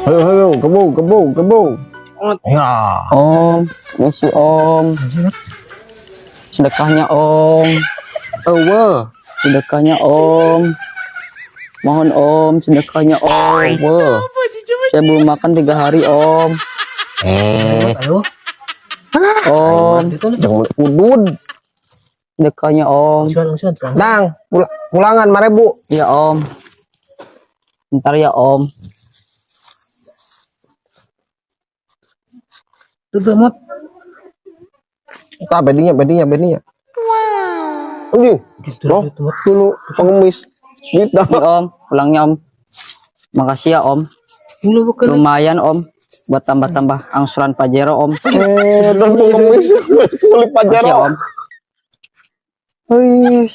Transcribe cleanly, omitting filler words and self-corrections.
Ayo, kebung. Ya. Om, misi Om. Sedekahnya Om. Sedekahnya Om. Mohon Om, sedekahnya Om. Saya belum makan 3 hari Om. Om, Jangan udud. sedekahnya Om. Dang, pulangan 5.000. Iya Om. Bentar ya Om. Tuh, Mot. Tak bedinya. Wow. Dulu pengemis. Gitu. Ini Om, pulangnya Om. Makasih ya Om. Lumayan Om buat tambah-tambah angsuran Pajero Om. Dan pengemis kulit Makasih ya Pajero. Om.